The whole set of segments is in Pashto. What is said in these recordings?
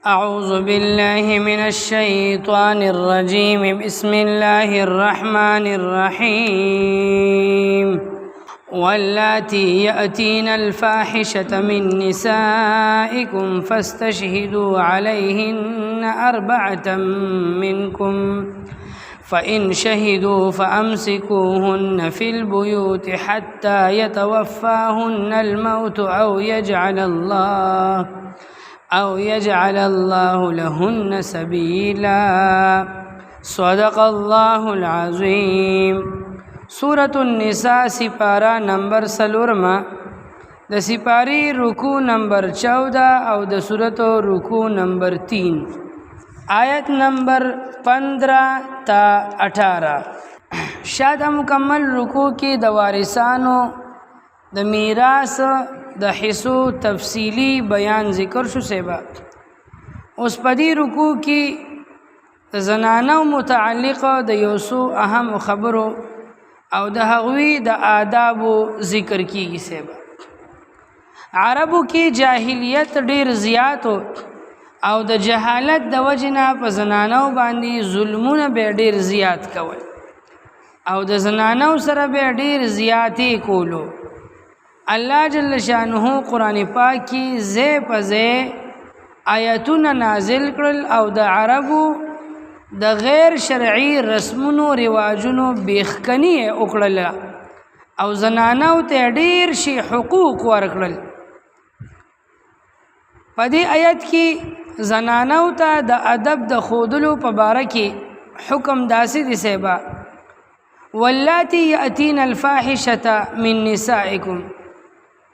أعوذ بالله من الشيطان الرجيم بسم الله الرحمن الرحيم واللاتي يأتين الفاحشة من نسائكم فاستشهدوا عليهن 4 منكم فإن شهدوا فأمسكوهن في البيوت حتى يتوفاهن الموت أو يجعل الله لهن سبيلا صدق الله العظيم. سورة النساء سپارہ نمبر 16 د سپاری رکوع نمبر 14 او د سورۃ رکوع نمبر 3 آیت نمبر 15 تا 18. شاده مکمل رکوع کی د وارثانو د میراث د حصو تفصیلی بیان ذکر شو سیبا. اوس پدی رکوع کی زنانو متعلق د یوسو اهم خبرو او د هغوی د آداب ذکر کیږي سیبا. عربو کی جاهلیت ډیر زیات او د جهالت د وجنه په زنانو باندې ظلمونه به ډیر زیات کول او د زنانو سره به ډیر زیاتی کولو. الله جل شانه قرآن پاک کی زی پزی آیتونه نازل کړل او د عربو د غیر شرعي رسمونو رواجونو بیخکنی وکړل او زنانو ته ډیر شي حقوق ورکړل. په دې آیت کې زنانو ته د ادب د خودلو په باره کې حکم داسې دی سیبا. واللاتی یأتین الفاحشة من نسائکم،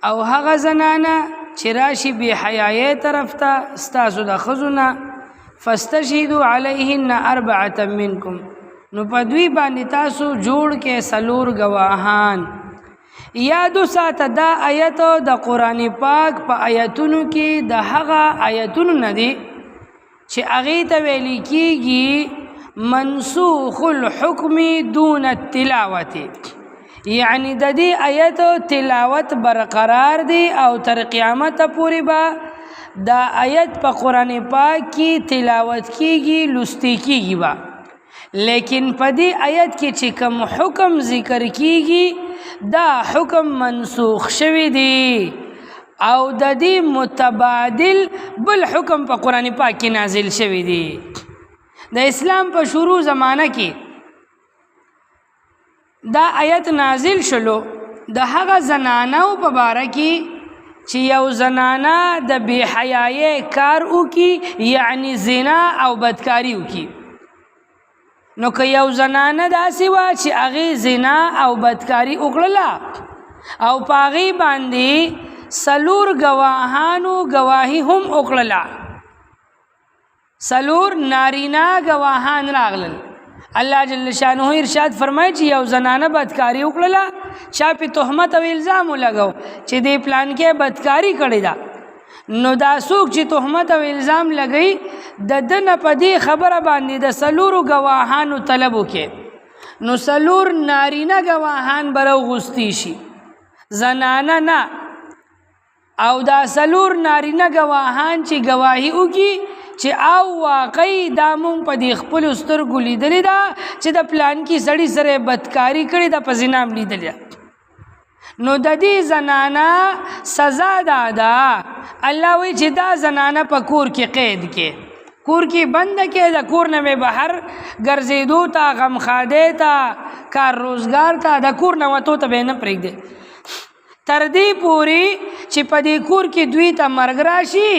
او هغه زنانه چې راشي بی حیايي طرف ته ستاسو د ښځو فاستشهدوا علیهن 4 منکم، نو په دوی باندې تاسو جوړ کې 4 گواهان. یادو ساته دا آیت د قرآن پاک په آیتونو کې د هغه آیتونو نه دي چې هغې ته ویل کېږي منسوخ الحکم دون التلاوت، یعنی د دې آیت تلاوت برقرار دی او تر قیامت پورې به دا آیت په قرآن پاک کې تلاوت کیږي لوستی کیږي با. لیکن په دې آیت کې چې کوم حکم ذکر کیږي دا حکم منسوخ شوی دی او د دې متبادل بل حکم په قرآن پاک کې نازل شوی دی. د اسلام په شروع زمانه کې دا آیت نازل شلو د هغه زنانو په باره کې چې یو زنانه د بی حیايي کار وکي، یعنی زنا او بدکاری وکي. نو که یو زنانه داسې وه چې هغې زنا او بدکاری وکړله او په هغې باندې 4 گواهانو گواهی هم وکړله، 4 نارینه گواهان راغلل. الله جل شانه ارشاد فرمایي چې یو زنانه بدکاری وکړله، چا په تهمت او الزام ولګاو چې دې پلان کې بدکاری کړې ده، نو دا څوک چې تهمت او الزام لګي د دنه په دې خبره باندې د 4 گواهانو طلب وکړي، نو 4 نارینه گواهان برو غستی شي، زنانه نه. او دا 4 نارینه گواهان چې گواهی وکړي چې او واقعي دا مونږ په دې خپلو سترګو لیدلې ده چې د پلان کې سړي سره بدکاري کړې ده، په زنا هم لیدلې ده، نو د دې زنانه سزا دا ده. الله وایي چې دا زنانه په کور کې قید کې، کور کې بند کې، د کور نه بهر ګرځېدو ته، غمخادې ته، کار روزګار ته، د کور نه وتو ته به نه پرېږدي تر دې پورې چې په دې کور کې دوی ته مرګ راشي،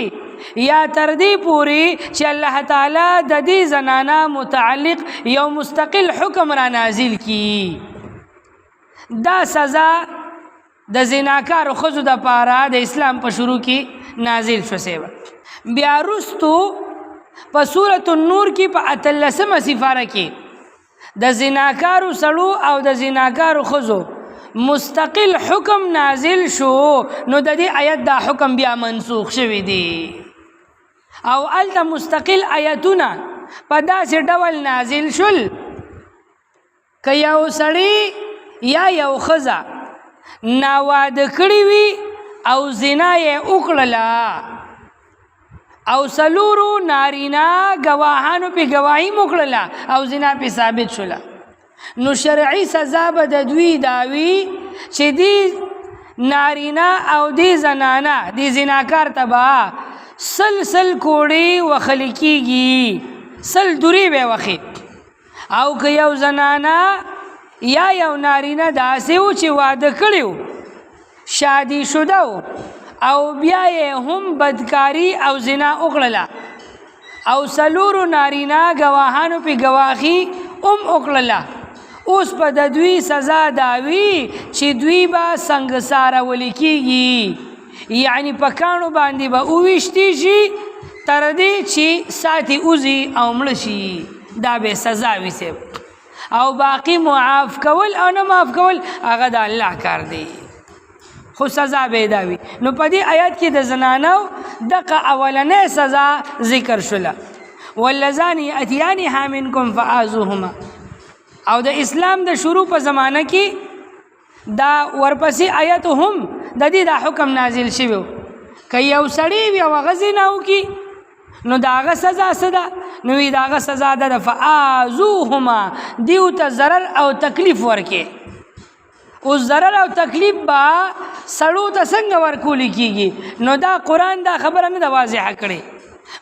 یا تر دې پورې چې الله تعالی د دې زنانه متعلق یو مستقل حکم را نازل کی. دا سزا د زناکار ښځو د پاره د اسلام په شروع کې نازل شو سیبا. بیا وروستو په سورة النور کې په 18مه سپاره کې د زناکارو سړو او د زناکارو ښځو مستقل حکم نازل شو، نو د دې آیت دا حکم بیا منسوخ شوی دی او الته مستقل آیتونه په داسې ډول نازل شول که یو سړی یا یو ښځه ناواده کړی وي او زنا یې وکړله، او سلورو نارینا گواهانو پی گواهی مکړله او زنا پی ثابت شوله نو شرعي سزا به د دوی داوي چې دی نارینا او دی زنانا دی زناکار تبا سل کوړي وخلی کیږي سل دوری به وخی او که یو زنانا یا یو نارینا داسې و چې واده کړیو شادي شده او بیا یې هم بدکاری او زنا وکړله او سلورو نارینا گواهانو پی گواهی وکړله اوس په د دوی سزا داوي چې دوی به سنګساره ولی کیږي یعنی په کاڼو باندې به وویشتي شي تر دې چې ساتي اوزي او مړه شي دا به سزا وي صاحب او باقی معاف کول او نه معاف کول هغه د الله کار دی خو سزا به داوي نو په دې آیات کې د زنانو دغه اولنې سزا ذکر شوله واللذان یأتیانها منکم فآذوهما او د اسلام د شروع په زمانه کې دا ورپسې آیت هم د دې دا حکم نازل شوی که یو سړی وي او هغه زنا وکړي نو د هغه سزا څه ده نو د هغه سزا ده فآذوهما دیو ته ضرر او تکلیف ورکړي اوس ضرر او تکلیف به سړو ته څنګه ورکولی کېږي نو دا قرآن دا خبره نه ده واضحه کړې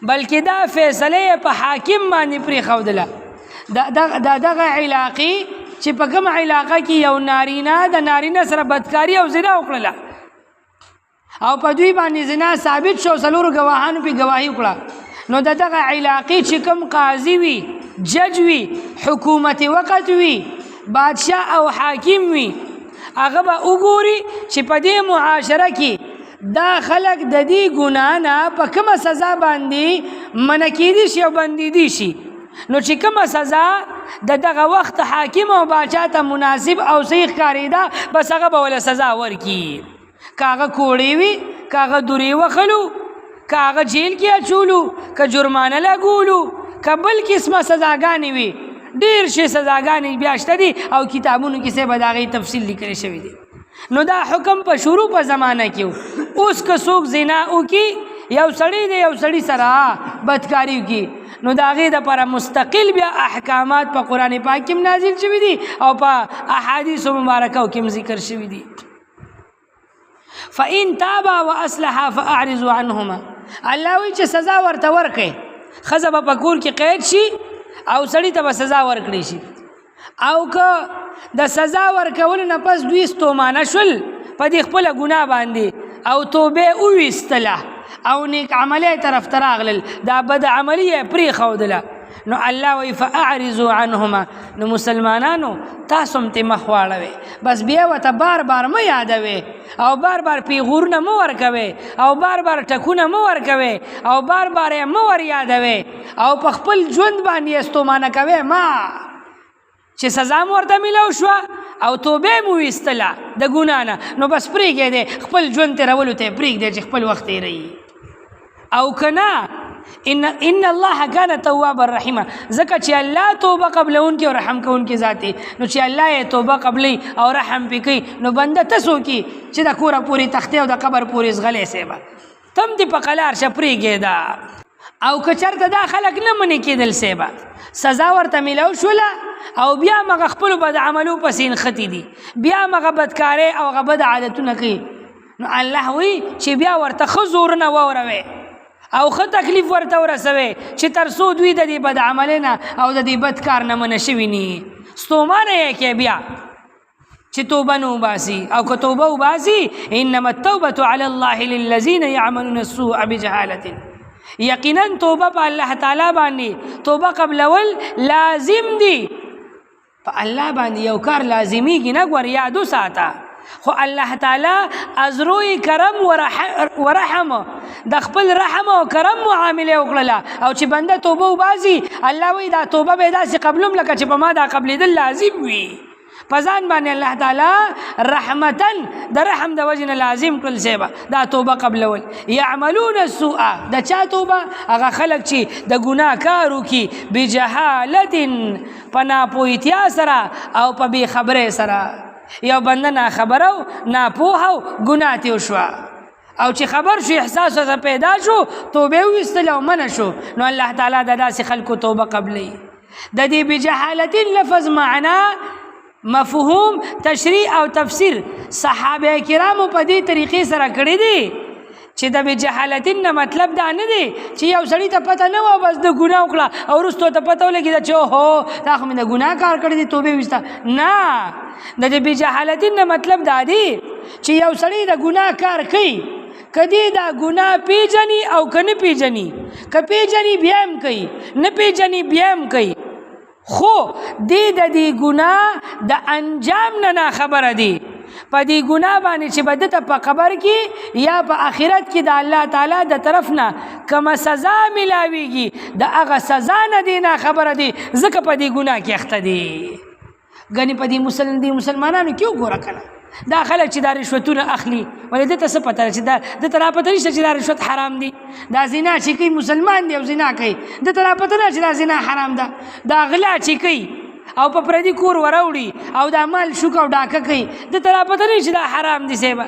بلکې دا فیصله په حاکم باندې پرېښودله دا دغه علاقې چې په کومه علاقه کې یو نارینه د نارینه سره بدکاري او زنا وکړله او په دوی باندې زنا ثابت شو څلورو ګواهانو پې ګواهي وکړه نو د دغه علاقې چې کوم قاضي وي جج وي حکومت وقت وي بادشاه او حاکم وي هغه به وګوري چې په دې معاشره کې دا خلک د دې ګناه نه په کومه سزا باندې منع کېدی شي او بندېدی شي نو چې کومه سزا د دغه وخت حاکم او باچا ته مناسب او صحیح ښکارېده بس هغه به وله سزا ورکړي که هغه کوړې وي که هغه دورې وخلو که هغه جیل کې اچولو که جرمانه لګولو که بل قسمه سزاګانې وي ډېر شي سزاګانې بیا شته دي او کتابونو کې صاحب د هغې تفصیل لیکلی شوی دی نو دا حکم په شروع په زمانه کې اوس که څوک زنا وکړي یو سړی دی یو سړي سره بدکاري وکړي نو د هغې دپاره مستقل بیا احکامات په قرآن پاک کې نازل شوي دي او په احادیثو مبارکو کې ذکر شوي دي فإن تابا واصلحا فأعرضوا عنهما الله وی چې سزا ورته ورکړي ښځه به په کور کې قید شي او سړي ته به سزا ورکړی شي او که د سزا ورکولو نه پس دوی ستومانه شول په دې خپله ګناه باندې او توبې وویستله او نیک عملی طرف ته راغلل دا بد عملي یې پرېښودله نو الله وی فاعرضوا عنهما نو مسلمانانو تاسو هم ترې مخ واړوئ بس بیا ورته بار بار مه یادوئ او بار بار پیغورونه مه ورکوئ او بار بار ټکونه مه ورکوئ او بار بار یې مه ور یادوئ او په خپل ژوند باندې یې ستومانه کوئ ما چې سزا مو ورته میلاو شوه او توبې مو ویستله د ګناه نه نو بس پرېږدی خپل ژوند تېرولو ته یې پرېږدی چې خپل وخت تېروي او که نه ان الله کان توابا رحیما ځکه چې الله توبه قبلونکي او رحم کوونکي ذات دی نو چې الله یې توبه قبلی او رحم پې کوي نو بنده ته څوکي چې د کوره پورې تختې او د قبر پورې زغلی صیبه تم دې په قلار شه پرېږده او که چېرته دا خلک نه منې کېدل صیبه سزا ورته میلاو شوله او بیا مغه خپلو بد عملو پسې نښتي دي بیا مغه بدکارۍ او هغه بد عادتونه کوي نو الله وی چې بیا ورته ښه زورونه واوروئ او ښه تکلیف ورته ورسوئ چې تر څو دوی د دې بد عملۍ نه او د دې بد کار نه منع شوي ني ستومانه یې کې بیا چې توبه نه وباسي او که توبه وباسي انما التوبة على الله للذین یعملون السوء بجهالة یقینا توبه په الله تعالی باندې توبه قبلول لازم دي په الله باندې یو کار لازمیږي نه ګور یادو ساته خو الله تعالی از روی کرم ورحم د خپل رحم او کرم معامله وکړله او چې بنده توبه وباسي الله وی دا توبه به داسې قبلوم لکه چې په ما دا قبلېدل لازم وي په ځان باندې الله تعالی رحمتن د رحم د وجې نه لازم کړل صیبه دا توبه قبلول یعملون السوء د چا توبه هغه خلک چې د ګناه کار وکړي بجهالت په ناپوهتیا سره او په بېخبرۍ سره یو بنده ناخبره او ناپوهه او ګناه ترې وشوه او چې خبر شو احساس ورته پیدا شو توبه ویستله او منع شو نو الله تعالی د داسې خلکو توبه قبلوي. د دې بجهالت لفظ معنا مفهوم تشریح او تفسیر صحابه کرامو په دې طریقې سره کړی دي چې د بجهالت نه مطلب دا نه دی چې یو سړی ته پته نه و بس د ګناه وکړه او وروسته ته پته ولګېده چې اوهو دا خو مې د ګناه کار کړی دی توبې ویسته. نه د بجهالت نه مطلب دا دی چې یو سړی د ګناه کار کوي کدی دا ګناه پیژني او که نه پیژني که پیژني بیا هم کوي نه پیژني بیا هم کوي خو دی د دې ګناه د انجام نه خبره دی په دې ګناه باندې چې به دته په قبر کې یا په آخرت کې د الله تعالی د طرف نه کومه سزا ملاویږي د هغه سزا نه دی نه خبره دی ځکه په دې ګناه کې اخته دی. ګنې په دې مسلمانانو کې وګوره کنه دا خلک چې دا رشوتونه اخلي ولې دته څه پته چې دته را پته نشته چې دا رشوت حرام دی. دا زنا چې کوي مسلمان دی او زنا کوي دته را پته نه چې دا زنا حرام ده. دا غلا چې کوي او په پردي کور وراوړي او دا مال شوک او ډاکه کوي دته را پته نه چې دا حرام دي. سیبه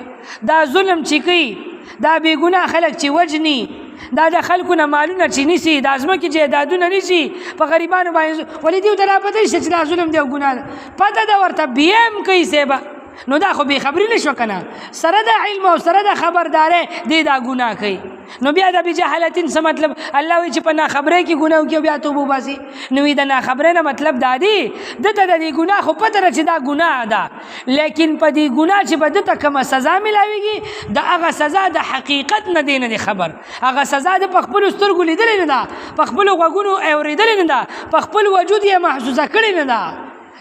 دا ظلم چې کوي دا بې ګناه خلک چې وجني دا د خلکو نه مالونه چې نیسي دا ځمکې جایدادونه نیسي په غریبانو باندې ولې دې ورته را پته نشته چې دا ظلم دی او ګناه ده پته ده ورته بیا هم کوي. سیبه نو دا خو بې خبري نشو کنه سره د علم او سره د خبردارۍ دی دا ګناه کوي. نو بیا د بجهالت څه مطلب الله وایي چې په ناخبرۍ کې ګناه وکړي بیا توبه وباسي. نو د ناخبرۍ نه مطلب دا دی دته د دې ګناه خو پته ده چې دا ګناه ده لیکن په دې ګناه چې به دته کومه سزا ملاویږي د هغه سزا د حقیقت نه دی نه دی خبر. هغه سزا د په خپلو سترګو لیدلې نه ده په خپلو غوږونو اورېدلې نه ده په خپل وجود یې محسوسه کړې نه ده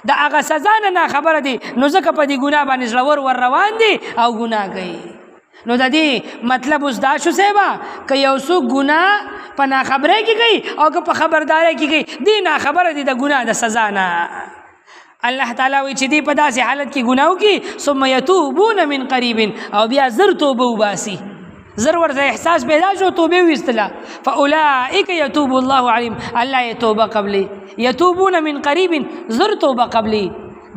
د هغه سزا نه خبره دی. نو ځکه په دې ګناه باندې زړه ور روان دي او ګناه کوي. نو د دې مطلب اوس دا شو صاحبه که یو څوک ګناه په ناخبرۍ کې کوي او که په خبردارۍ کې کوي دی ناخبره دی د ګناه د سزا نه. الله تعالی وایي چې دی په داسې حالت کې ګناه وکړي ثم یتوبون من قریب او بیا زر توبه وباسي زر ورته احساس پیدا شو توبه ویستله فاولئک یتوب الله علیهم الله یې توبه قبلي یتوبون من قریب زر توبه قبلي.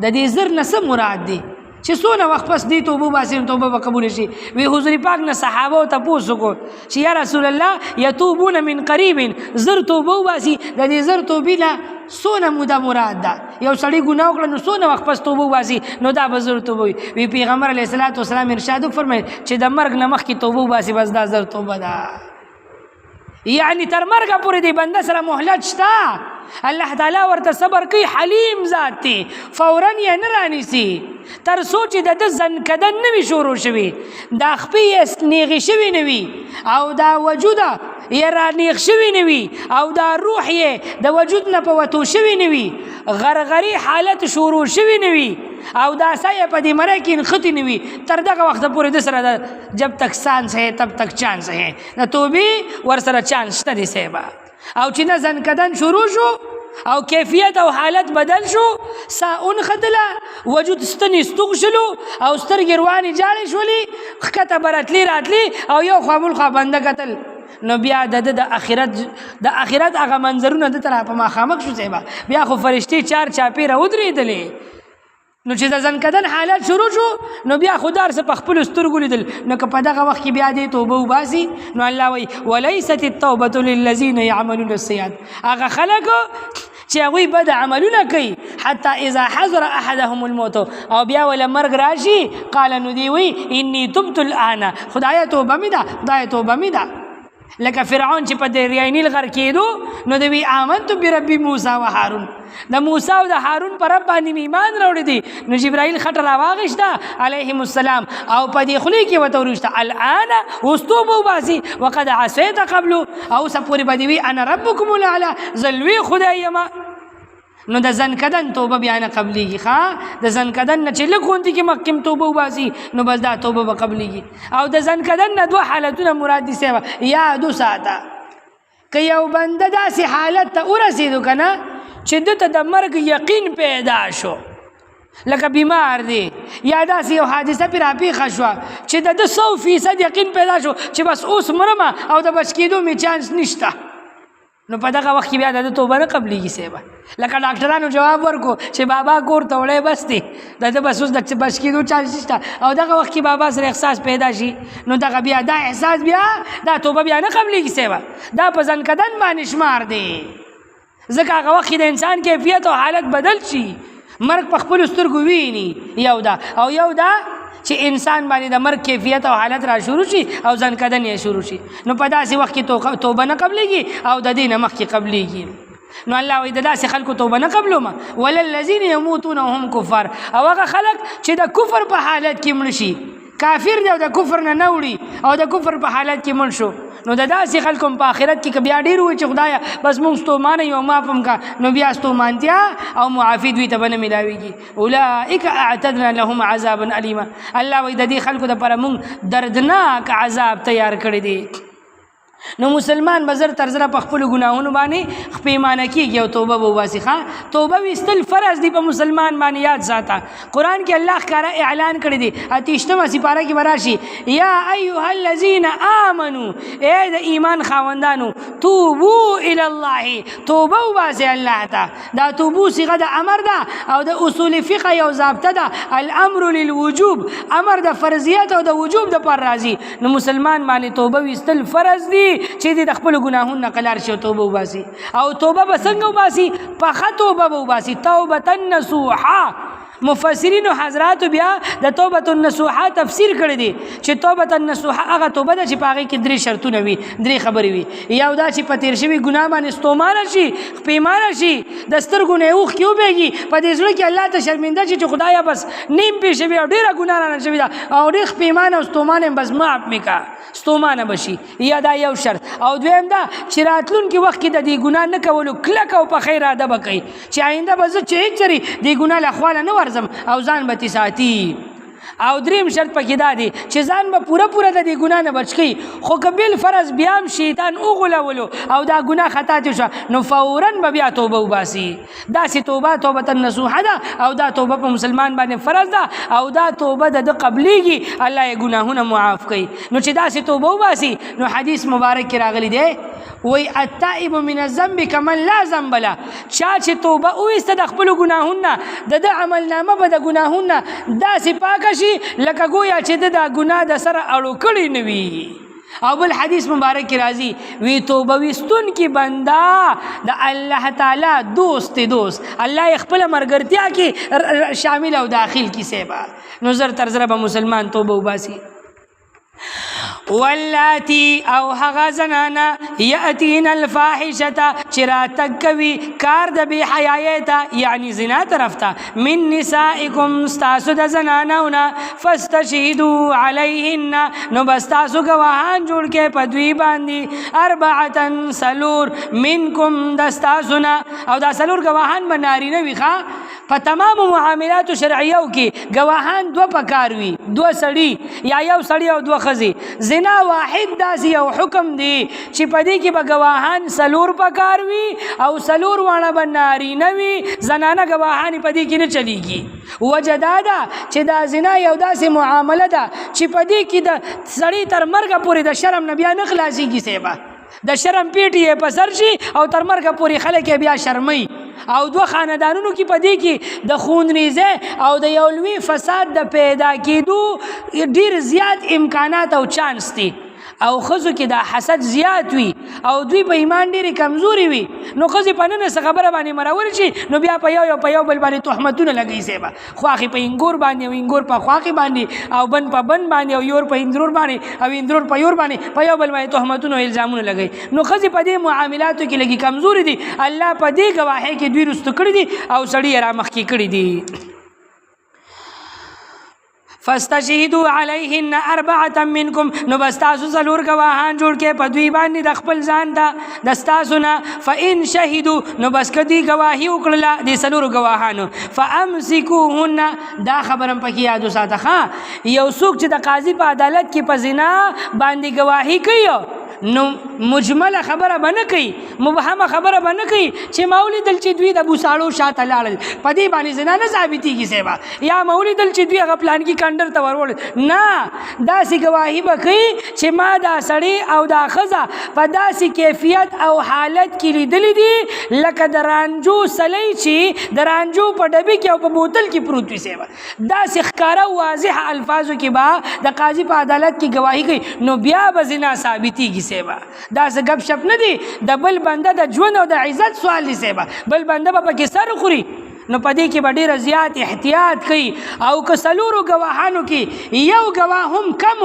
د دې زر نه څه مراد دی چې څونه وخت پس دی توبه باسي توبه به قبول شي. وی حضور پاک نه صحابه ته پوښتنه وکړه چې یا رسول الله یتوبون من قریب زر توبه باسي د دې زر توبې نه څونه موده مراد ده یو سړی ګناه وکړه نو څونه وخت پس توبه باسي نو دا به زر توبه وي. پیغمبر علیه الصلاۃ والسلام ارشاد وفرمایل چې د مرګ نه مخکې توبه باسي بس دا زر توبه ده یعنی تر مرګه پورې دی بنده سره مهلت شته. الله تعالی ورته صبر کوي حلیم ذات دی فورا یې نه رانیسي تر څو چې د ده زنکدن نه وي شروع شوي دا خپې یې نیغې شوي نه وي او دا وجوده یې رانیغ شوي نه وي او دا روح یې د وجود نه په وتو شوي نه وي غرغري حالت شروع شوي نه وي او دا سایه په دې مړی کې نښتې نه وي تر دغه وخته پورې د سره د جب تک سانس ہے تب تک چانس ہے د توبې ورسره چانس شته دی صاحبه. او چې نه زنکدن شروع شو او کیفیت او حالت بدل شو سا ونختله وجود ستنې ستوغ شلو او سترګې روانې جاړې شولې ښکته برتلي راتلي او یو خوا بل خوا بنده کتل نو بیا د آخرت هغه منظرونه د ته را په مخامخ شو صاحبه. بیا خو فرشتې چار چاپېره ودرېدلې نو چې د زنکدن حالت شروع شو نو بیا خدار څه په خپلو سترګو لیدل نو که په دغه وخت کې بیا دې توبه وباسي نو الله وایي ولیست التوبة للذین یعملون السیئات هغه خلکو چې هغوی بد عملونه کوي حتی اذا حضر احدهم الموت او بیا وله مرګ راشي قال نو دی وایي انی تبت الآن خدایه توبه مې ده خدایه توبه مې ده. لکه فرعون چې په دریای نیل غرق کېدو نو دوی آمنت بربي موسی و هارون د موسی او د هارون پر رب باندې ایمان راوړی دي نو جبرائیل خټه راواغشته علیهم السلام او په دې خولې کې ورته وروسته الآن اوس توبه وباسي وقد عصیت قبل او سپورې به دې وي انا ربکم الاعلی زه لوی خدای یم. نو د زنکدن توبه بیا نه قبلیږي ښه د زنکدن نه چې لږ غوندې کې مخکې توبه وباسي نو بس دا توبه به قبلیږي. او د زنکدن نه دوه حالتونه مراد دي صاحبه یادو ساته که یو بنده داسې حالت ته ورسېدو که نه چې دته د مرګ یقین پیدا شو لکه بیمار دی یا داسې یو حادثه پرې راپېښه شوه چې د ده 100% یقین پیدا شو چې بس اوس مرمه او د بچ کېدو مې چانس نشته نو په دغه وخت کې بیا د توبه نه قبلېږي صاحبه. لکه ډاکټرانو جواب ورکو چې بابا کور ته وړی بس دی د بس اوس د بس کېدو چانس نشته، او دغه وخت کې بابا سره احساس پیدا شي نو دغه بیا دا احساس بیا دا توبه بیا نه قبلېږي صاحبه، دا په ځنکدن باندې شمار دی. ځکه هغه وخت د انسان کیفیت او حالت بدل شي، مرګ په خپلو سترګو ویني. یو دا او یو دا چې انسان باندې د مرګ کیفیت او حالت را شروع شي او ځنکدن یې شروع شي، نو په داسې وخت کې توبه نه قبلېږي او د دې نه مخکې قبلېږي. نو الله وایي د داسې خلکو توبه نه قبلومه. وللذین یموتون وهم کفار، او هغه خلک چې د کفر په حالت کې مړ شي، کافر دی او د کفر نه نه وړي او د کفر په حالت کې مړ شو، نو د داسې خلکو په آخرت کې که بیا ډېر وایي چې خدایه بس مونږ ستومانه یو معاف هم کا، نو بیا ستومانتیا او معافي دوی ته به نه میلاویږي. اولئک اعتدنا لهم عذابا الیما، الله وایي د دې خلکو دپاره مونږ دردناک عذاب تیار کړی دی. نو مسلمان به زر تر زره په خپلو ګناهونو باندې پیمانه کېږي او توبه به وباسي. ښه، توبه ویستل فرض دی په مسلمان باندې، یاد ساته. قرآن کې الله ښکاره اعلان کړی دی، 28مه سپاره کې به راشي یا ایها الذین آمنو، ای د ایمان خاوندانو، توبو الی الله، توبه وباسئ الله ته. دا توبو صیغه د امر ده او د اصول فقه یو ضابطه ده، الامر للوجوب، امر د فرضیت او د وجوب دپاره راځي. نو مسلمان باندې توبه ویستل فرض دی چې د خپلو ګناهونو نه قلار شي او توبه وباسي. او توبه به څنګه وباسي؟ پخه توبه به وباسي، توبة نصوحا. مفسرینو حضراتو بیا د توبة النصوحا تفسیر کړی دی چې توبة النصوحا هغه توبه ده چې په هغې کې 3 شرطونه وي، 3 خبرې وي. یو دا چې په تېر شوي ګناه باندې ستومانه شي، پیمانه شي، د سترګو نه یې اوښکې وبهېږي، په دې زړه کې الله ته شرمنده شي چې خدایه بس نیم پې شوي او ډېره ګناه رانه شوې ده او ډېر پیمانه او ستومانه یم، بس معاف مې کا، ستومانه به شي. یا دا یو شرط. او دویم دا چې راتلونکي وخت کې د دې ګناه نه کولو کلک او پخه اراده به کوي چې آینده به زه چې هېڅ چرې دې ګناه له خواله نه ورځم او ځان به تې ساتي. او دریم شرط پکې دا دی چې ځان به پوره د دې ګناه نه بچ کوي، خو که بالفرض بیا هم شیطان وغولولو او دا ګناه خطا تې شوه نو فورا به بیا توبه وباسي. داسې توبه توبة النصوحه ده او دا توبه په مسلمان باندې فرض ده او دا توبه د ده قبلیږي، الله یې ګناهونه معاف کوي. نو چې داسې توبه وباسي نو حدیث مبارک کې راغلی دی، وی التائب من الذنب کمن لا ذنب له، چا چې توبه وویسته د خپلو ګناهونه، د ده عملنامه به د ګناهونه داسې پاکه شي لکه گویا چې د دا ګناه د سره اړو کړی نه وي. او بل حدیث مبارک کی راضی وی توبه وستون کی بندا د الله تعالی دوست الله خپل مرګرتیا کی شامل او داخل کی سیبا نظر ترزره مسلمان توبه وباسي. واللاتی او هغه زنانا یأتین الفاحشة چرا تکوی کار د بی حیایتا یعنی زنا طرف تا من نسائکم ستاسو د زناناونا فاستشهدو علیهن نو بستاسو گواهان جوړ کې پدوی باندې اربعتن سلور منکم دستاسونا او دا سلور گواهان بناری نوی خواه په تمام معاملات شرعیو کې گواهان دو پکاروي دو سړي یا یو سړي او دو خزي زنا واحد داسې یو حکم دی چې په دې کې به گواهان سلور پکاروي او سلور وانه به نارینه وي زنانه گواهان په دې کې نه چلیږي. وجه دا ده چې دا زنا یو داسې معامله ده چې په دې کې د سړي تر مرګه پورې د شرم نه بیا نه خلاصېږي سیبه د شرم پیټي یې په سر شي او تر مرګه پورې خلک بیا شرمي او دو خاندانونو کې پدې کې د خونریزه او د یو لوی فساد د پیدا کېدو ډیر زیات امکانات او چانس دي او خزو کې دا حسد زیات وي او دوی په ایمان ډېرې کمزوري وي نو ښځې په نن څه خبره باندې مرور شي نو بیا په یو بل باندې تهمتونه لګوي سیبه خواښې په انګور باندې او انګور په خواښې باندې او بن په بن باندې او یور په اندرور باندې او اندرور په یور باندې په یو بل باندې تهمتونه او الزامونه لګوي نو ښځې په دې معاملاتو کې لږې کمزوري دي الله په دې ګواهۍ کې دوی رسته کړي دي او سړي یې را مخکې کړي دي. فاستشهدوا علیهن اربعه منکم نو بستاسو سلور گواهان جوړ کې په دوی باندې د خپل ځان ته د ستاسو نه فإن شهدوا نو بس کدی گواهی وکړله د سلور گواهانو فامسکوهن دا خبرم پکې یاد وساته ښه یو څوک چې د قاضي په عدالت کې په زنا باندې گواهی کوي نو مجمله خبره بنه کوي مبهمه خبره بنه کوي چې مولوی دل چې دوی د ابو ساړو شاته لاړل په دې باندې زنا نه ثابتېږي سیبا یا مولوی دل چې دوی هغه پلان کې کندر ته ورول نه داسې گواهی به کوي چې ما دا سړی او دا ښځه په داسې کیفیت او حالت کې لیدلی دي لکه د رانجو سلی چې د رانجو په ډبې کې او په بوتل کې پروت وي سیبا داسې ښکاره واضح الفاظو کې به د قاضي په عدالت کې گواهی کوي نو بیا به زنا ثابتېږي سیبا داسې گپ شپ نه دی د بل بنده د ژوند او د عزت سوال دی سیبا بل بنده به پکې سر خوري نو پدې کې به ډېره زیات احتیاط کوي او که څلورو گواهانو کې یو گواه هم کم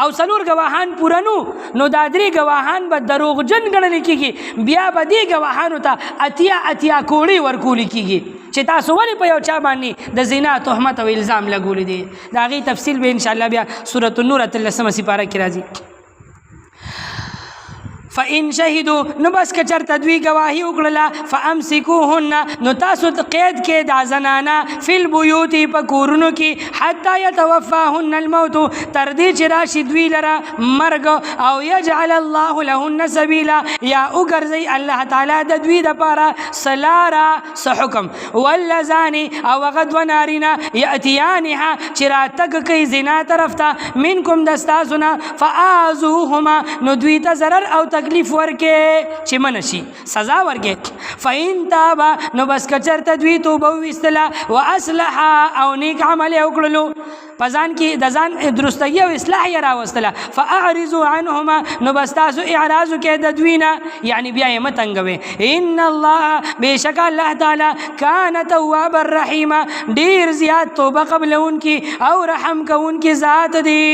او څلور گواهان پوره نو دا درې گواهان به دروغجن ګڼل کېږي بیا به دې گواهانو ته اتیا کوړې ورکول کېږي چې تاسو ولې په یو چا باندې د زنا تهمت او الزام لګولی دی د هغې تفصیل به انشاءالله بیا سورة النور 13 سپاره کې راځي فإن شهدوا نو بس که چرته دوی گواهی وکړله فامسکوهن نو تاسو قید کې دا زنانه فی البیوت په کورونو کې حتی یتوفاهن الموت تر دې چې راشي دوی لره مرګ او یجعل الله لهن سبیلا یا وګرځي الله تعالی د دوی دپاره سلاره څه حکم واللذان او هغه دوه نارینه یأتیانها چې راتګ کوي زنا طرف ته منکم د ستاسو نه فآذوهما نو دوی ته ضرر او تکلیف ورکې چې منشي سزا ورکې فإن تابا نو بس که چرته دوی توبه وویستله واصلح او نیک عمل یې وکړلو په ځان کې د ځان درستګي او اصلاح یې راوستله فاعرضوا عنهما نو بس تاسو اعراض وکړئ د دوی نه یعنې بیا یې مه تنګوئ ان الله بېشکه الله تعالی کان توابا رحیما ډېر زیات توبه قبلونکي او رحم کوونکي ذات دی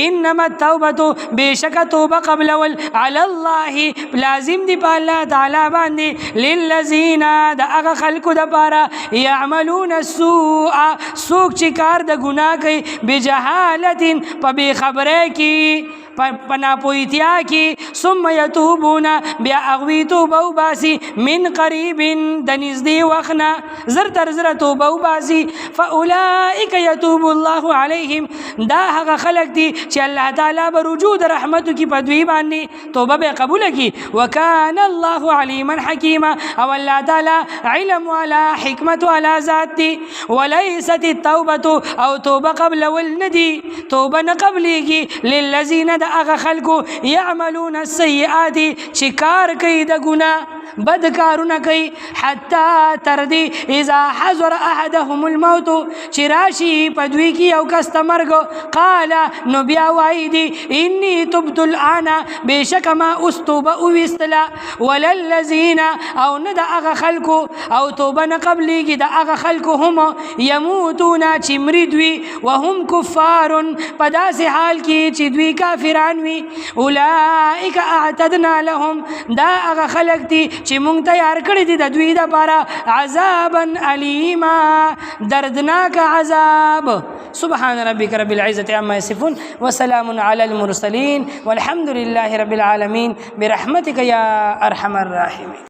انما التوبة بېشکه توبه قبلول علی الله لازم دی په الله تعالی باندې للذین د هغه خلکو دپاره یعملون السوء څوک چې کار د ګناه کوي بجهالت په بېخبرۍ کې په ناپوهتیا کې ثم یتوبون بیا هغوی توبه وباسي من قریب د نږدې وخت نه زر تر زره توبه وباسي فاولئک یتوب الله علیهم دا هغه خلک دي چې الله تعالی به رجوع د رحمتو کې په دوی باندې توبه به قبوله کړي وکان الله علیما حکیما او الله تعالی علم والا حکمت والا ذات دی ولیست التوبه او توبه قبلول نه دي توبه نه قبلیږي للذین هغه خلکو یعملون السیئات چې کار کوي د ګناه بد کارونه کوي حتی تر دې اذا حضر احدهم الموت چې راشي په دوی کې یو کس ته مرګ قال نو بیا وایي دي انی تبت الآن بېشکه ما اوس توبه وویستله وللذین او نه د هغه خلکو او توبه نه قبلیږي د هغه خلکو هم یموتون چې مري دوی وهم کفار په داسې حال کې چې دوی کافران وي اولئک اعتدنا لهم دا هغه خلک دي چې مونږ تیار کړي دي د دوی دپاره عذابا الیما دردناک عذاب سبحان ربک رب العزة عما یصفون وسلام علی المرسلین والحمد لله رب العالمین برحمتک یا ارحم الراحمین